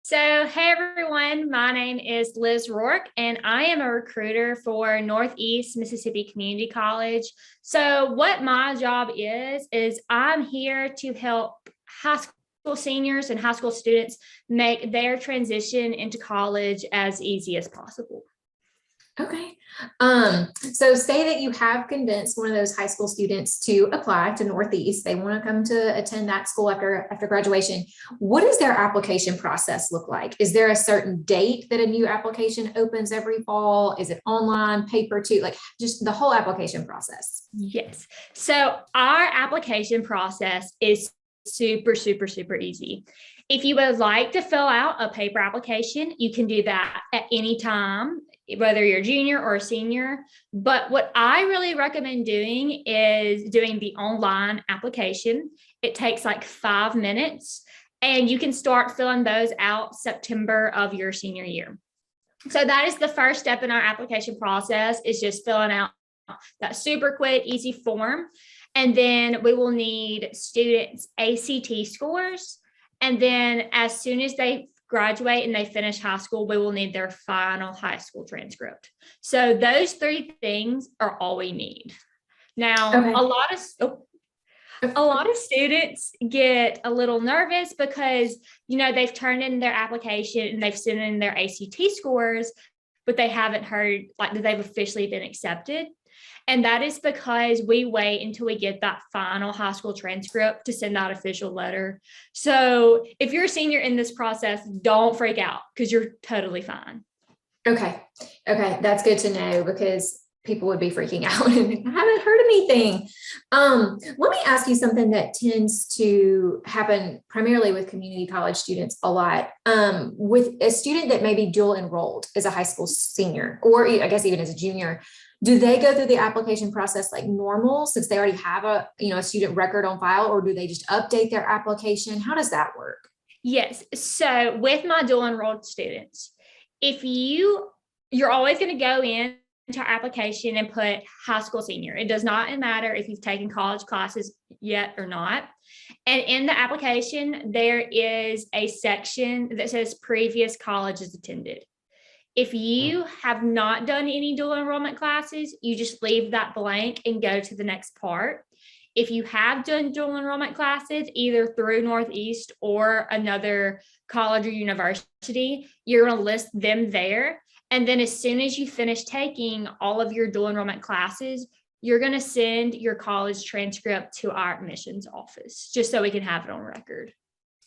Hey everyone, my name is Liz Rourke, and I am a recruiter for Northeast Mississippi Community College. What my job is I'm here to help high school seniors and high school students make their transition into college as easy as possible. Okay. So say that you have convinced one of those high school students to apply to Northeast. They want to come to attend that school after graduation. What does their application process look like? Is there a certain date that a new application opens every fall? Is it online, paper too? Like just the whole application process? Yes. So our application process is super easy. If you would like to fill out a paper application, you can do that at any time, whether you're a junior or a senior. But what I really recommend doing is doing the online application. It takes like 5 minutes, and you can start filling those out September of your senior year. So that is the first step in our application process, is just filling out that super quick, easy form. And then we will need students' ACT scores. And then as soon as they graduate and they finish high school, we will need their final high school transcript. So those three things are all we need. Now, Okay. a lot of students get a little nervous because, they've turned in their application and they've sent in their ACT scores, but they haven't heard like that they've officially been accepted. And that is because we wait until we get that final high school transcript to send that official letter. So if you're a senior in this process, don't freak out because you're totally fine. Okay. That's good to know because people would be freaking out and I haven't heard anything. Let me ask you something that tends to happen primarily with community college students a lot. With a student that may be dual enrolled as a high school senior, or I guess even as a junior, do they go through the application process like normal since they already have a student record on file, or do they just update their application? How does that work? Yes. So with my dual enrolled students, if you're always going to go in to our application and put high school senior. It does not matter if you've taken college classes yet or not. And in the application, there is a section that says previous colleges attended. If you have not done any dual enrollment classes, you just leave that blank and go to the next part. If you have done dual enrollment classes, either through Northeast or another college or university, you're going to list them there. And then as soon as you finish taking all of your dual enrollment classes, you're going to send your college transcript to our admissions office, just so we can have it on record.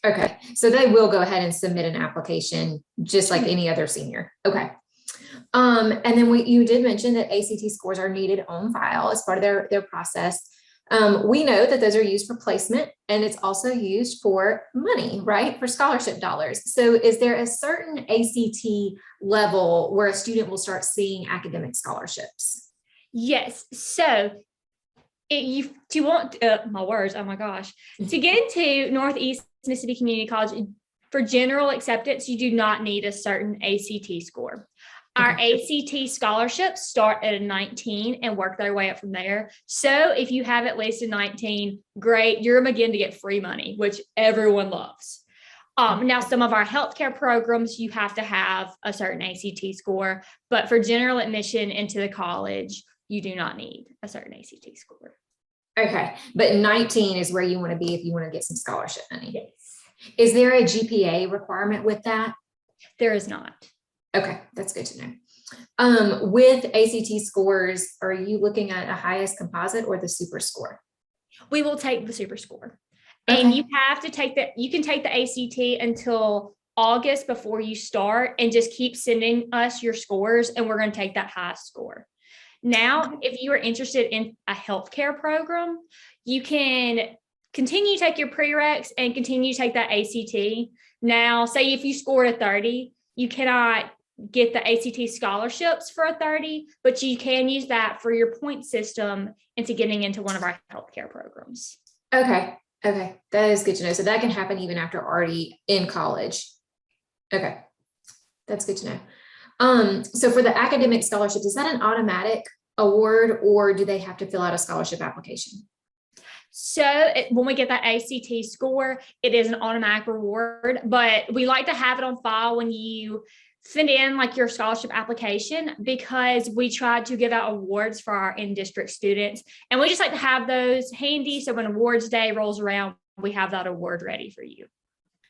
Okay. So they will go ahead and submit an application just like any other senior. Okay. And then you did mention that ACT scores are needed on file as part of their process. We know that those are used for placement, and it's also used for money, right? For scholarship dollars. So is there a certain ACT level where a student will start seeing academic scholarships? Yes. So to get into Northeast Mississippi Community College, for general acceptance, you do not need a certain ACT score. Our ACT scholarships start at a 19 and work their way up from there. So if you have at least a 19, great, you're going to begin to get free money, which everyone loves. Now, some of our healthcare programs, you have to have a certain ACT score, but for general admission into the college, you do not need a certain ACT score. Okay, but 19 is where you want to be if you want to get some scholarship money. Yes. Is there a GPA requirement with that? There is not. Okay, that's good to know. With ACT scores, are you looking at a highest composite or the super score? We will take the super score. Okay. And you have to take you can take the ACT until August before you start, and just keep sending us your scores, and we're going to take that highest score. Now, if you are interested in a healthcare program, you can continue to take your prereqs and continue to take that ACT. Now, say if you scored a 30, you cannot get the ACT scholarships for a 30, but you can use that for your point system into getting into one of our healthcare programs. Okay. That is good to know. So that can happen even after already in college. Okay. That's good to know. So for the academic scholarships, is that an automatic award, or do they have to fill out a scholarship application? So when we get that ACT score, it is an automatic reward, but we like to have it on file when you send in like your scholarship application, because we try to give out awards for our in-district students. And we just like to have those handy. So when awards day rolls around, we have that award ready for you.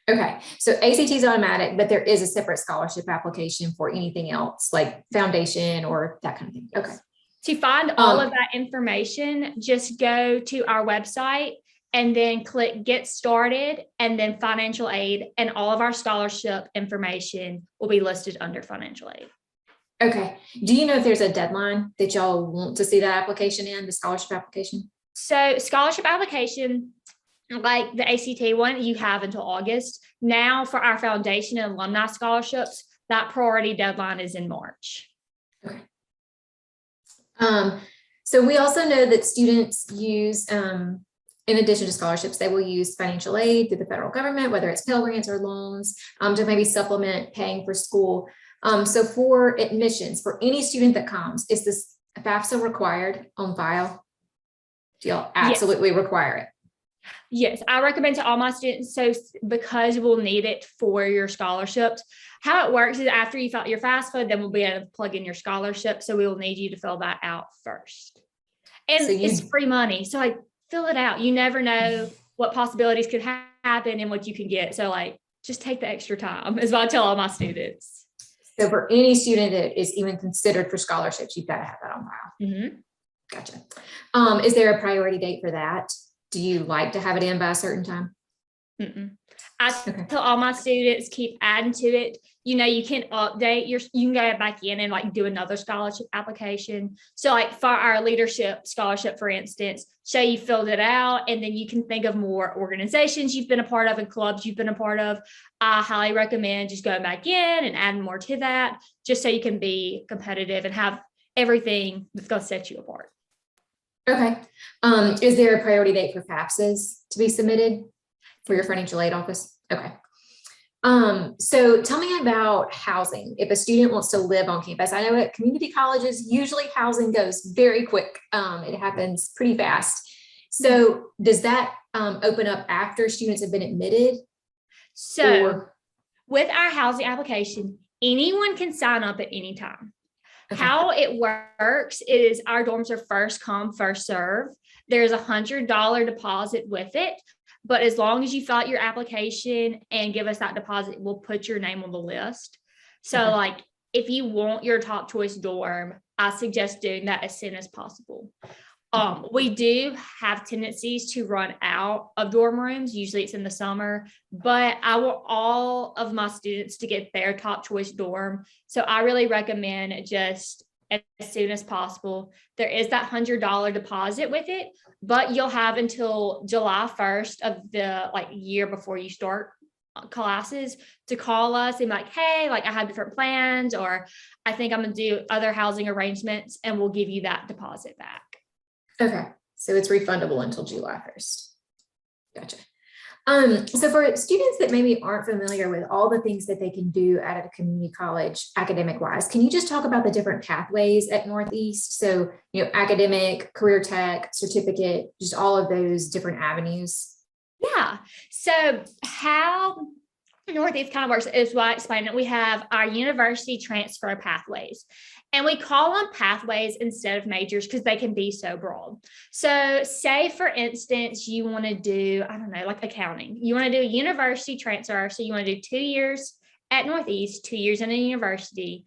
Okay, so ACT is automatic, but there is a separate scholarship application for anything else like foundation or that kind of thing. Okay. To find all of that information, just go to our website and then click Get Started and then Financial Aid, and all of our scholarship information will be listed under Financial Aid. Okay. Do you know if there's a deadline that y'all want to see that application in, the scholarship application? So scholarship application, like the ACT one, you have until August. Now for our foundation and alumni scholarships, that priority deadline is in March. Okay. So we also know that students use, in addition to scholarships, they will use financial aid through the federal government, whether it's Pell Grants or loans, to maybe supplement paying for school. So for admissions, for any student that comes, is this FAFSA required on file? Do y'all absolutely require it? Yes, I recommend to all my students. So because we'll need it for your scholarships, how it works is after you fill out your FAFSA, then we'll be able to plug in your scholarship. So we will need you to fill that out first. And so it's free money. So like fill it out. You never know what possibilities could happen and what you can get. So like just take the extra time is what I tell all my students. So for any student that is even considered for scholarships, you've got to have that on file. Mm-hmm. Gotcha. Is there a priority date for that? Do you like to have it in by a certain time? I tell all my students, keep adding to it. You know, you can update you can go back in and like do another scholarship application. So like for our leadership scholarship, for instance, say you filled it out and then you can think of more organizations you've been a part of and clubs you've been a part of. I highly recommend just going back in and adding more to that, just so you can be competitive and have everything that's going to set you apart. Okay. Is there a priority date for FAFSAs to be submitted for your financial aid office? Okay. So tell me about housing. If a student wants to live on campus, I know at community colleges, usually housing goes very quick. It happens pretty fast. So does that open up after students have been admitted? So with our housing application, anyone can sign up at any time. Okay. How it works is our dorms are first come, first serve. There's $100 deposit with it. But as long as you fill out your application and give us that deposit, we'll put your name on the list. So like if you want your top choice dorm, I suggest doing that as soon as possible. We do have tendencies to run out of dorm rooms. Usually it's in the summer, but I want all of my students to get their top choice dorm. So I really recommend just as soon as possible. There is that $100 deposit with it, but you'll have until July 1st of the year before you start classes to call us and like, hey, like I have different plans, or I think I'm going to do other housing arrangements, and we'll give you that deposit back. Okay. So it's refundable until July 1st. Gotcha. So for students that maybe aren't familiar with all the things that they can do at a community college academic wise, can you just talk about the different pathways at Northeast? So, academic, career tech, certificate, just all of those different avenues. Yeah. So how Northeast kind of works is what I explained it. We have our university transfer pathways, and we call them pathways instead of majors because they can be so broad. So say, for instance, you want to do, I don't know, like accounting. You want to do a university transfer. So you want to do 2 years at Northeast, 2 years in a university.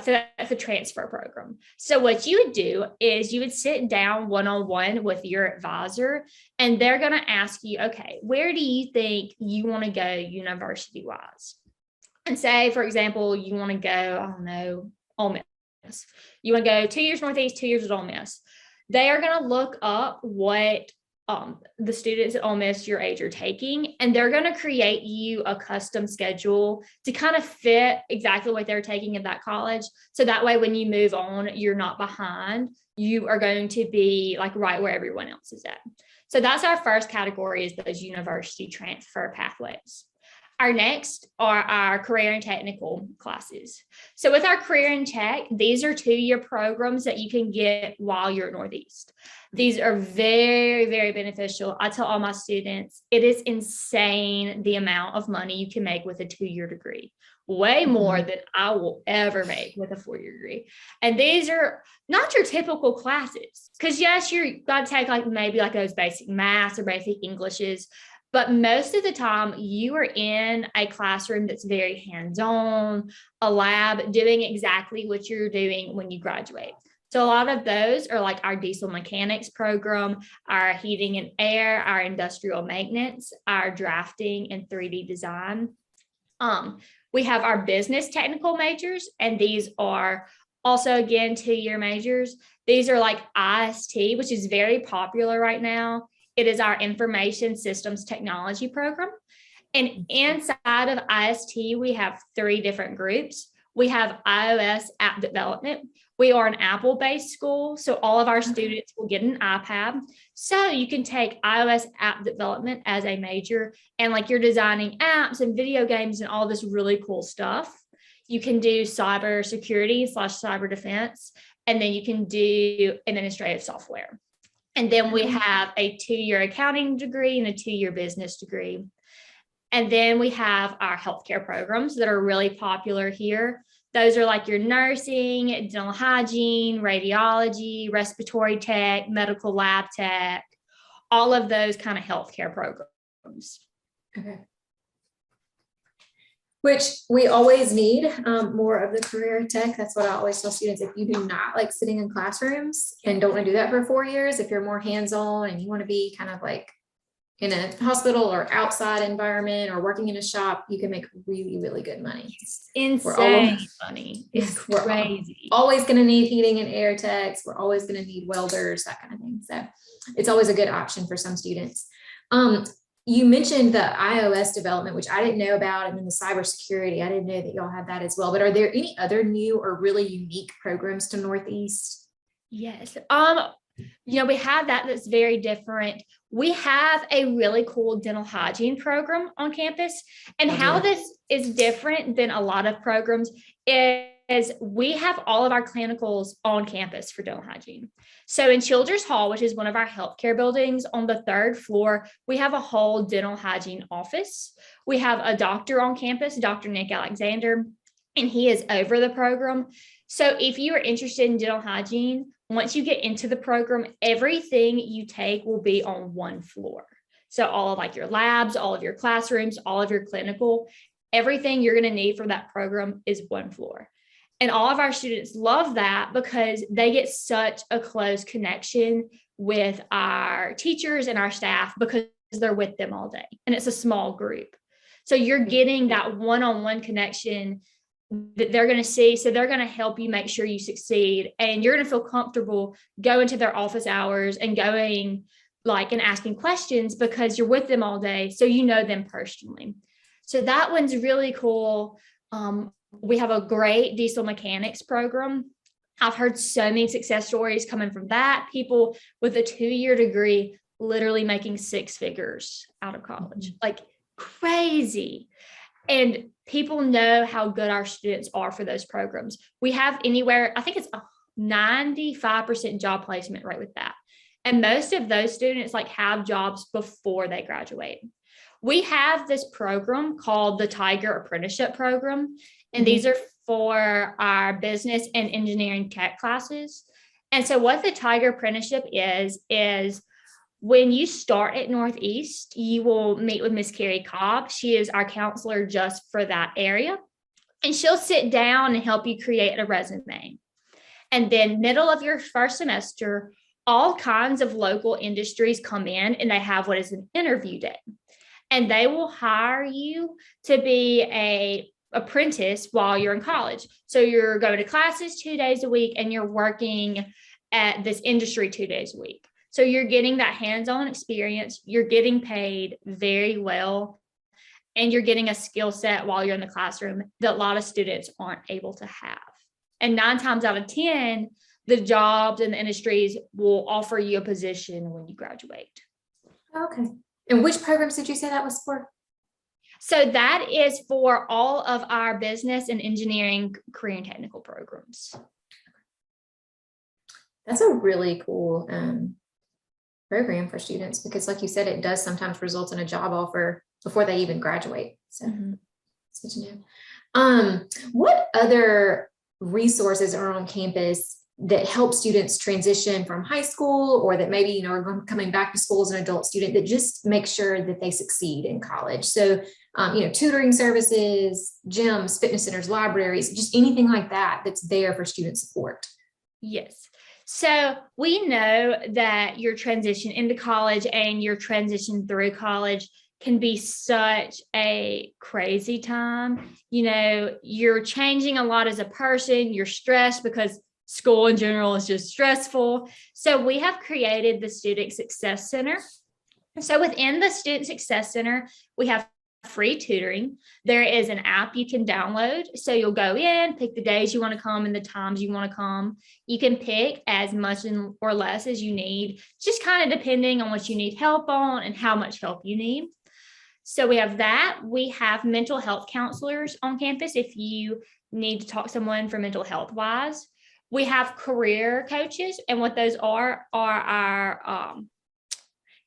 So that's a transfer program. So what you would do is you would sit down one-on-one with your advisor, and they're going to ask you, okay, where do you think you want to go university-wise? And say, for example, you want to go, I don't know, Ole Miss. You want to go 2 years Northeast, 2 years at Ole Miss. They are going to look up what the students at Ole Miss your age are taking, and they're going to create you a custom schedule to kind of fit exactly what they're taking at that college. So that way, when you move on, you're not behind. You are going to be right where everyone else is at. So that's our first category, is those university transfer pathways. Our next are our career and technical classes. So with our career and tech, these are 2-year programs that you can get while you're at Northeast. These are very, very beneficial. I tell all my students, it is insane the amount of money you can make with a 2-year degree, way more than I will ever make with a 4-year degree. And these are not your typical classes, because yes, you're going to take like maybe like those basic maths or basic Englishes, but most of the time you are in a classroom that's very hands-on, a lab, doing exactly what you're doing when you graduate. So a lot of those are like our diesel mechanics program, our heating and air, our industrial maintenance, our drafting and 3D design. We have our business technical majors, and these are also, again, 2-year majors. These are like IST, which is very popular right now. It is our information systems technology program. And inside of IST, we have 3 different groups. We have iOS app development. We are an Apple-based school, so all of our students will get an iPad. So you can take iOS app development as a major, and like you're designing apps and video games and all this really cool stuff. You can do cyber security / cyber defense, and then you can do administrative software. And then we have a 2-year accounting degree and a 2-year business degree. And then we have our healthcare programs that are really popular here. Those are like your nursing, dental hygiene, radiology, respiratory tech, medical lab tech, all of those kind of healthcare programs. Okay. Which we always need more of the career tech. That's what I always tell students. If you do not like sitting in classrooms and don't want to do that for 4 years, if you're more hands-on and you want to be kind of like in a hospital or outside environment or working in a shop, you can make really, really good money. Insane money. It's crazy. We're always going to need heating and air techs. We're always going to need welders, that kind of thing. So it's always a good option for some students. You mentioned the iOS development, which I didn't know about, and then the cybersecurity. I didn't know that y'all had that as well. But are there any other new or really unique programs to Northeast? Yes. We have that's very different. We have a really cool dental hygiene program on campus. And how this is different than a lot of programs is we have all of our clinicals on campus for dental hygiene. So in Childers Hall, which is one of our healthcare buildings, on the 3rd floor, we have a whole dental hygiene office. We have a doctor on campus, Dr. Nick Alexander, and he is over the program. So if you are interested in dental hygiene, once you get into the program, everything you take will be on one floor. So all of like your labs, all of your classrooms, all of your clinical, everything you're going to need for that program is one floor. And all of our students love that because they get such a close connection with our teachers and our staff because they're with them all day. And it's a small group. So you're getting that one-on-one connection that they're going to see. So they're going to help you make sure you succeed. And you're going to feel comfortable going to their office hours and going like and asking questions because you're with them all day. So you know them personally. So that one's really cool. We have a great diesel mechanics program. I've heard so many success stories coming from that. People with a 2-year degree literally making 6 figures out of college, like crazy. And people know how good our students are for those programs. We have anywhere, I think it's a 95% job placement rate with that. And most of those students like have jobs before they graduate. We have this program called the Tiger Apprenticeship Program. And these are for our business and engineering tech classes. And so what the Tiger Apprenticeship is when you start at Northeast, you will meet with Miss Carrie Cobb. She is our counselor just for that area. And she'll sit down and help you create a resume. And then middle of your first semester, all kinds of local industries come in and they have what is an interview day. And they will hire you to be a apprentice while you're in college. So you're going to classes 2 days a week and you're working at this industry 2 days a week. So you're getting that hands-on experience, you're getting paid very well, and you're getting a skill set while you're in the classroom that a lot of students aren't able to have. And 9 times out of 10, the jobs and the industries will offer you a position when you graduate. Okay. And which programs did you say that was for? So that is for all of our business and engineering career and technical programs. That's a really cool program for students, because like you said, it does sometimes result in a job offer before they even graduate. So it's good to know. What other resources are on campus that help students transition from high school, or that maybe, are coming back to school as an adult student, that just make sure that they succeed in college? So, tutoring services, gyms, fitness centers, libraries, just anything like that that's there for student support. Yes. So we know that your transition into college and your transition through college can be such a crazy time. You're changing a lot as a person, you're stressed because school in general is just stressful. So we have created the Student Success Center. So within the Student Success Center, we have free tutoring. There is an app you can download. So you'll go in, pick the days you want to come and the times you want to come. You can pick as much or less as you need, just kind of depending on what you need help on and how much help you need. So we have that. We have mental health counselors on campus if you need to talk to someone for mental health wise. We have career coaches, and what those are our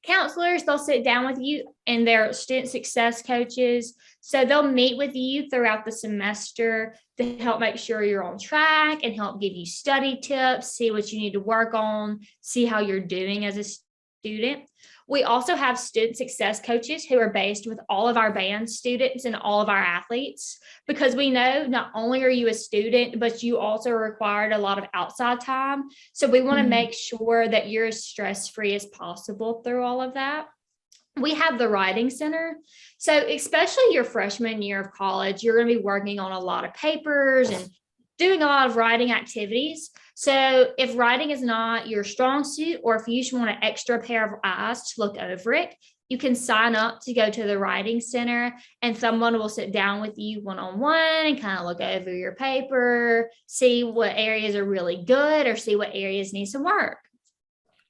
counselors. They'll sit down with you, and they're student success coaches. So they'll meet with you throughout the semester to help make sure you're on track and help give you study tips, see what you need to work on, see how you're doing as a student. We also have student success coaches who are based with all of our band students and all of our athletes, because we know not only are you a student, but you also required a lot of outside time. So we want to make sure that you're as stress-free as possible through all of that. We have the writing center. So especially your freshman year of college, you're going to be working on a lot of papers and doing a lot of writing activities. So if writing is not your strong suit, or if you just want an extra pair of eyes to look over it, you can sign up to go to the writing center, and someone will sit down with you one-on-one and kind of look over your paper, see what areas are really good or see what areas need some work.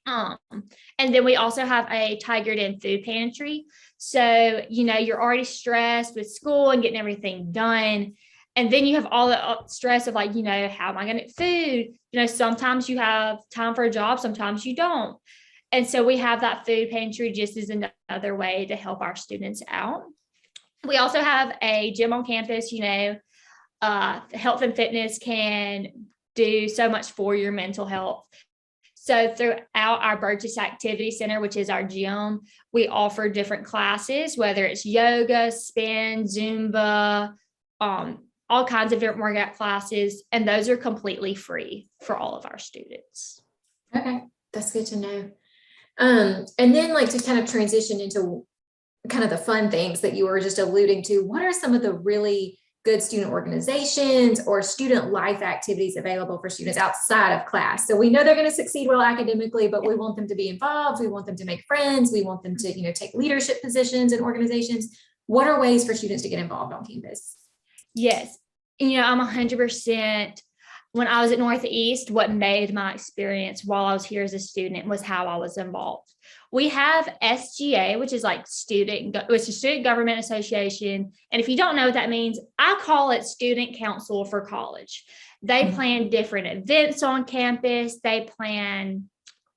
And then we also have a Tiger Den food pantry. So, you're already stressed with school and getting everything done. And then you have all the stress of how am I going to get food? Sometimes you have time for a job, sometimes you don't. And so we have that food pantry just as another way to help our students out. We also have a gym on campus. Health and fitness can do so much for your mental health. So throughout our Burgess Activity Center, which is our gym, we offer different classes, whether it's yoga, spin, Zumba, all kinds of different workout classes, and those are completely free for all of our students. Okay, that's good to know. And then to kind of transition into kind of the fun things that you were just alluding to, what are some of the really good student organizations or student life activities available for students outside of class? So we know they're going to succeed well academically, but we want them to be involved. We want them to make friends. We want them to, take leadership positions in organizations. What are ways for students to get involved on campus? Yes. I'm 100%. When I was at Northeast, what made my experience while I was here as a student was how I was involved. We have SGA, which is Student Government Association. And if you don't know what that means, I call it Student Council for College. They plan different events on campus. They plan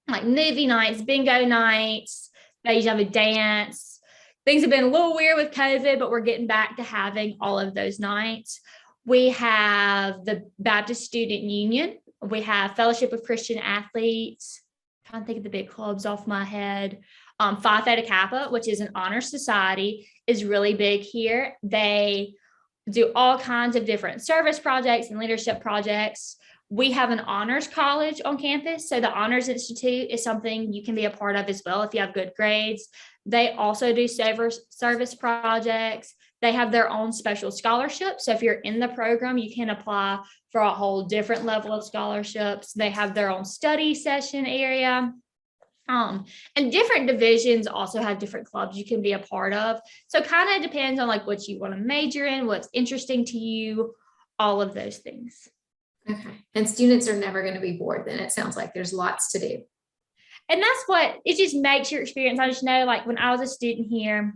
movie nights, bingo nights. They usually have a dance. Things have been a little weird with COVID, but we're getting back to having all of those nights. We have the Baptist Student Union. We have Fellowship of Christian Athletes. I'm trying to think of the big clubs off my head. Phi Theta Kappa, which is an honor society, is really big here. They do all kinds of different service projects and leadership projects. We have an honors college on campus. So the Honors Institute is something you can be a part of as well if you have good grades. They also do service projects. They have their own special scholarships. So if you're in the program, you can apply for a whole different level of scholarships. They have their own study session area. And different divisions also have different clubs you can be a part of. So it kind of depends on what you want to major in, what's interesting to you, all of those things. Okay. And students are never going to be bored then. It sounds like there's lots to do. And that's what it just makes your experience. I just know when I was a student here,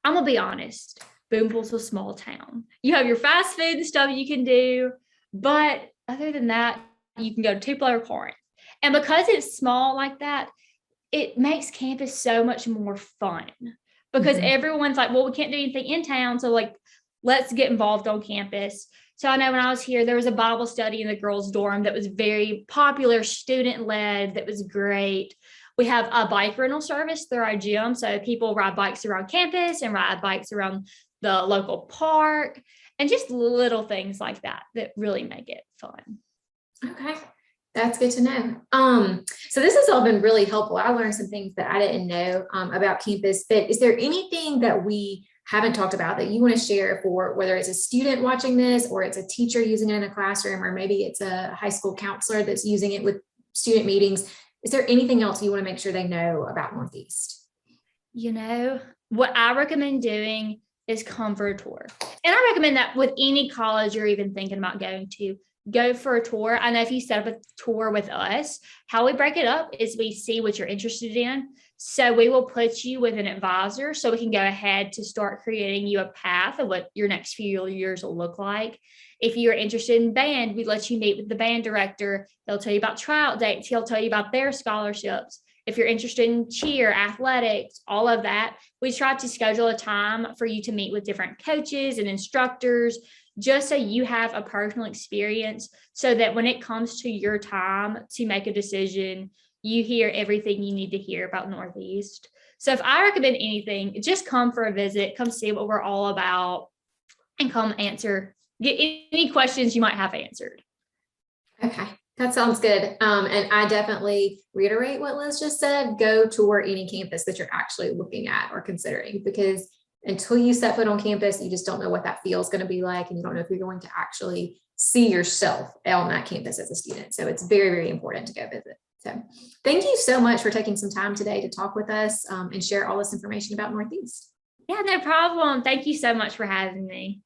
I'm gonna be honest, Boonville's a small town. You have your fast food and stuff you can do, but other than that, you can go to Tupelo or Corinth. And because it's small like that, it makes campus so much more fun because everyone's like, well, we can't do anything in town. So like, let's get involved on campus. So I know when I was here, there was a Bible study in the girls' dorm that was very popular, student led, that was great. We have a bike rental service through our gym. So people ride bikes around campus and ride bikes around the local park and just little things like that that really make it fun. Okay. That's good to know. So this has all been really helpful. I learned some things that I didn't know about campus, but is there anything that we haven't talked about that you want to share for whether it's a student watching this or it's a teacher using it in a classroom, or maybe it's a high school counselor that's using it with student meetings? Is there anything else you want to make sure they know about Northeast? You know, what I recommend doing is come for a tour. And I recommend that with any college you're even thinking about going to. Go for a tour. I know if you set up a tour with us, how we break it up is we see what you're interested in. So we will put you with an advisor so we can go ahead to start creating you a path of what your next few years will look like. If you're interested in band, we let you meet with the band director. He'll tell you about tryout dates. He'll tell you about their scholarships. If you're interested in cheer, athletics, all of that, we try to schedule a time for you to meet with different coaches and instructors, just so you have a personal experience so that when it comes to your time to make a decision, you hear everything you need to hear about Northeast. So if I recommend anything, just come for a visit, come see what we're all about, and come get any questions you might have answered. Okay, that sounds good. And I definitely reiterate what Liz just said, go tour any campus that you're actually looking at or considering, because until you set foot on campus, you just don't know what that feels going to be like. And you don't know if you're going to actually see yourself on that campus as a student. So it's very, very important to go visit. So thank you so much for taking some time today to talk with us and share all this information about Northeast. Yeah, no problem. Thank you so much for having me.